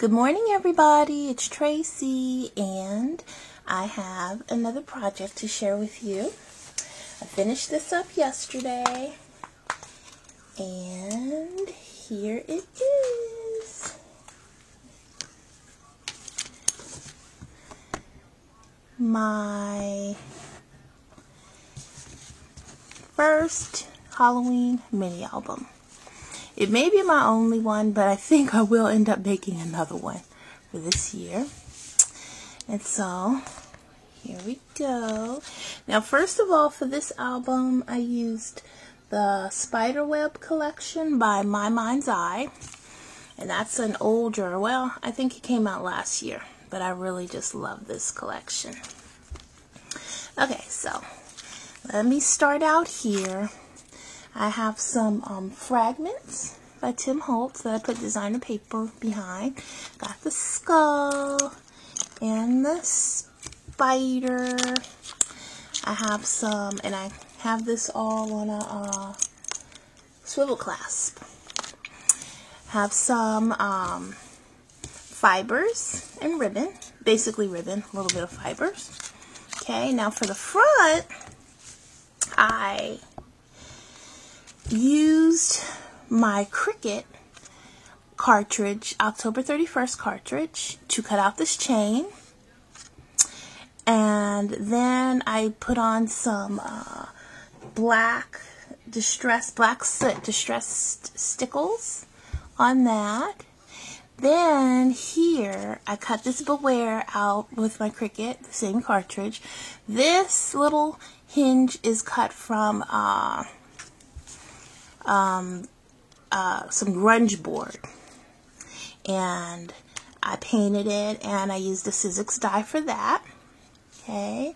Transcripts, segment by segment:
Good morning, everybody. It's Tracy, and I have another project to share with you. I finished this up yesterday, and here it is. My first Halloween mini album. It may be my only one, but I think I will end up making another one for this year. And so, here we go. Now, first of all, for this album, I used the Spiderweb collection by My Mind's Eye. And that's an older, well, I think it came out last year, but I really just love this collection. Okay, so, let me start out here. I have some fragments by Tim Holtz that I put designer paper behind. Got the skull and the spider. I have some, and I have this all on a swivel clasp. Have some fibers and ribbon, basically ribbon, a little bit of fibers. Okay, now for the front, I used my Cricut cartridge, October 31st cartridge, to cut out this chain. And then I put on some black soot distressed stickles on that. Then here I cut this Beware out with my Cricut, the same cartridge. This little hinge is cut from some grunge board, and I painted it, and I used a Sizzix die for that. Okay,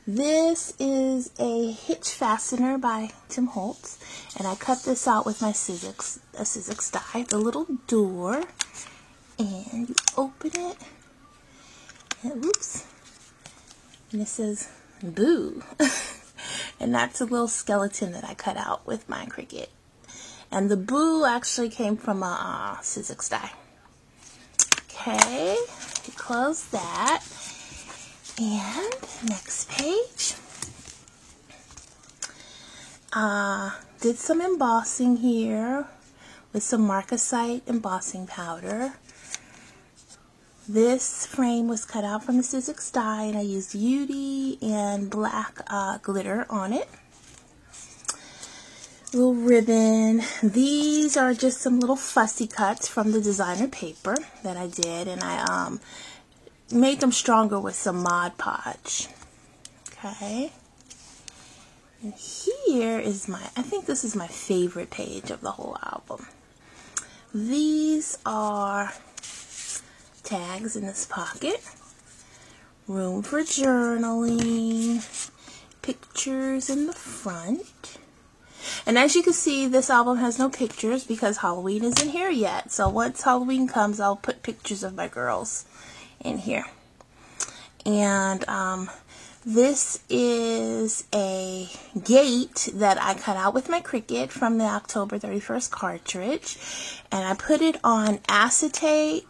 this is a hitch fastener by Tim Holtz, and I cut this out with my Sizzix die. The little door, and you open it, and oops, and it says boo. And that's a little skeleton that I cut out with my Cricut. And the boo actually came from a Sizzix die. Okay, you close that. And next page. Did some embossing here with some marcasite embossing powder. This frame was cut out from the Sizzix die, and I used UD and black glitter on it. Little ribbon. These are just some little fussy cuts from the designer paper that I did, and I made them stronger with some Mod Podge. Okay. And here is I think this is my favorite page of the whole album. These are tags in this pocket, room for journaling, pictures in the front. And as you can see, this album has no pictures because Halloween isn't here yet. So once Halloween comes, I'll put pictures of my girls in here. And this is a gate that I cut out with my Cricut from the October 31st cartridge. And I put it on acetate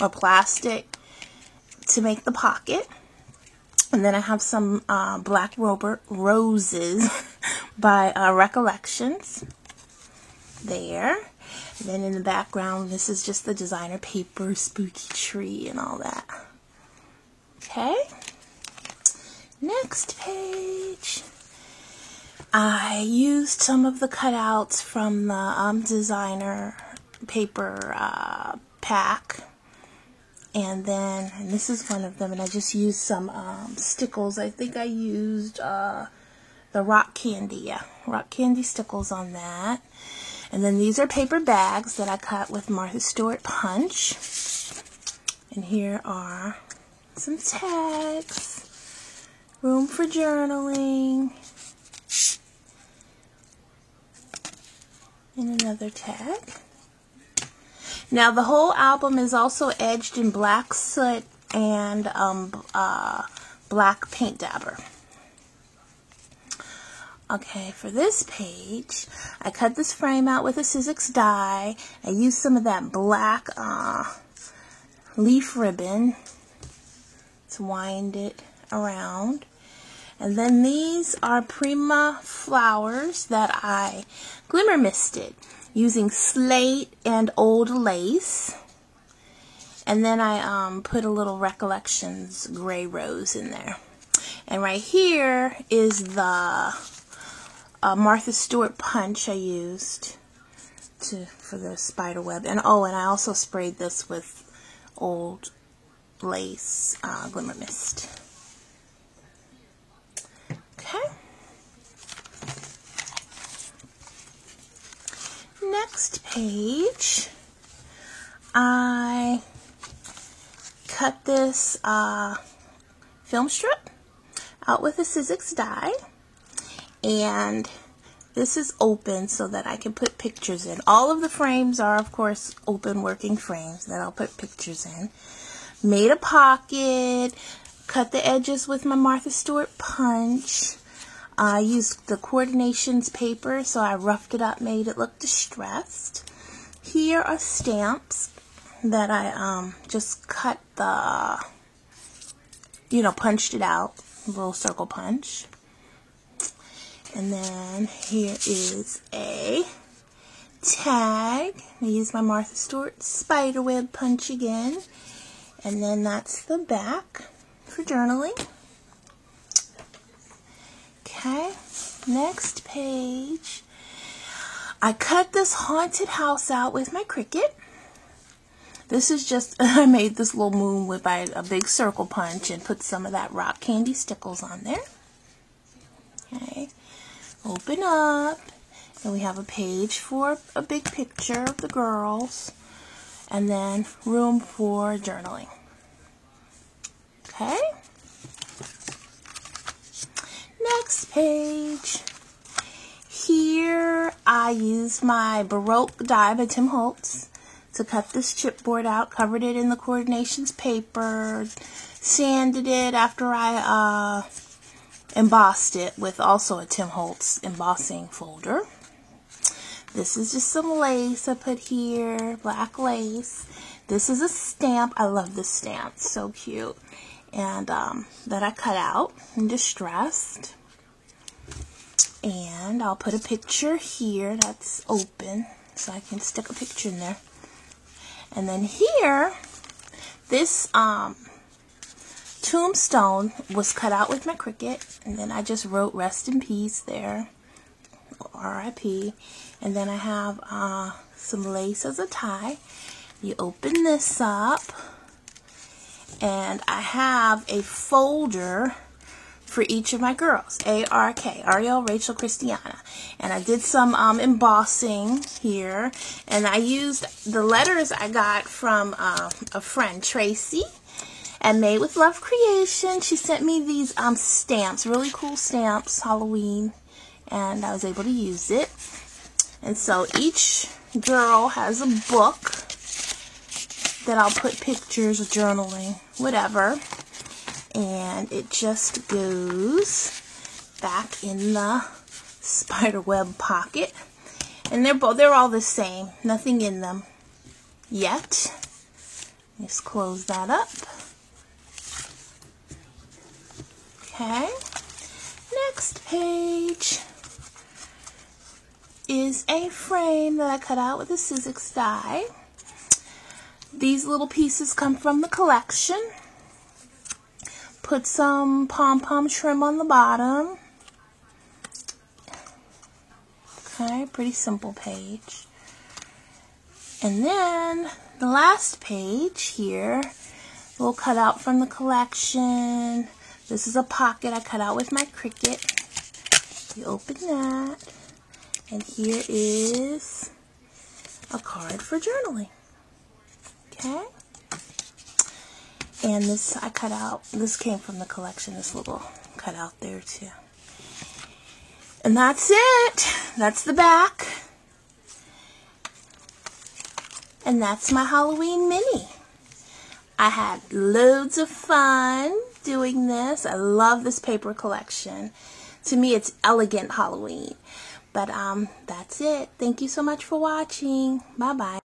or plastic to make the pocket. And then I have some black roses by Recollections there. And then in the background, this is just the designer paper, spooky tree, and all that. Okay. Next page. I used some of the cutouts from the designer paper pack. And this is one of them, and I just used some stickles. I think I used the rock candy, rock candy stickles on that. And then these are paper bags that I cut with Martha Stewart punch. And here are some tags, room for journaling, and another tag. Now the whole album is also edged in black soot and black paint dabber. Okay, for this page, I cut this frame out with a Sizzix die. I used some of that black leaf ribbon to wind it around. And then these are Prima flowers that I glimmer misted using slate and old lace. And then I put a little Recollections gray rose in there. And right here is the Martha Stewart punch I used for the spider web. And oh, and I also sprayed this with old lace glimmer mist. Okay. Next page, I cut this film strip out with a Sizzix die, and this is open so that I can put pictures in. All of the frames are, of course, open working frames that I'll put pictures in. Made a pocket, cut the edges with my Martha Stewart punch. I used the Coordinations paper, so I roughed it up, made it look distressed. Here are stamps that I just cut the, punched it out, a little circle punch. And then here is a tag. I used my Martha Stewart spiderweb punch again. And then that's the back for journaling. Okay, next page. I cut this haunted house out with my Cricut. This is just, I made this little moon with a big circle punch and put some of that rock candy stickles on there. Okay, open up, and we have a page for a big picture of the girls, and then room for journaling. Okay. Next page. Here I used my Baroque die by Tim Holtz to cut this chipboard out, covered it in the Coordinations paper, sanded it after I embossed it with also a Tim Holtz embossing folder. This is just some lace I put here, black lace. This is a stamp. I love this stamp, it's so cute. And that I cut out and distressed. And I'll put a picture here that's open so I can stick a picture in there. And then here, this tombstone was cut out with my Cricut, and then I just wrote rest in peace there, R.I.P. And then I have some lace as a tie. You open this up, and I have a folder for each of my girls, A-R-K, Ariel, Rachel, Christiana. And I did some embossing here, and I used the letters I got from a friend, Tracy, and Made with Love Creation. She sent me these stamps, really cool stamps, Halloween, and I was able to use it. And so each girl has a book that I'll put pictures, journaling, whatever. And it just goes back in the spiderweb pocket. And they're all the same. Nothing in them yet. Just close that up. Okay. Next page is a frame that I cut out with a Sizzix die. These little pieces come from the collection. Put some pom-pom trim on the bottom. Okay, pretty simple page. And then the last page here, a little cut out from the collection. This is a pocket I cut out with my Cricut. You open that, and here is a card for journaling. Okay. And this I cut out, this came from the collection, this little cut out there too. And that's it. That's the back. And that's my Halloween mini. I had loads of fun doing this. I love this paper collection. To me, it's elegant Halloween. But that's it. Thank you so much for watching. Bye-bye.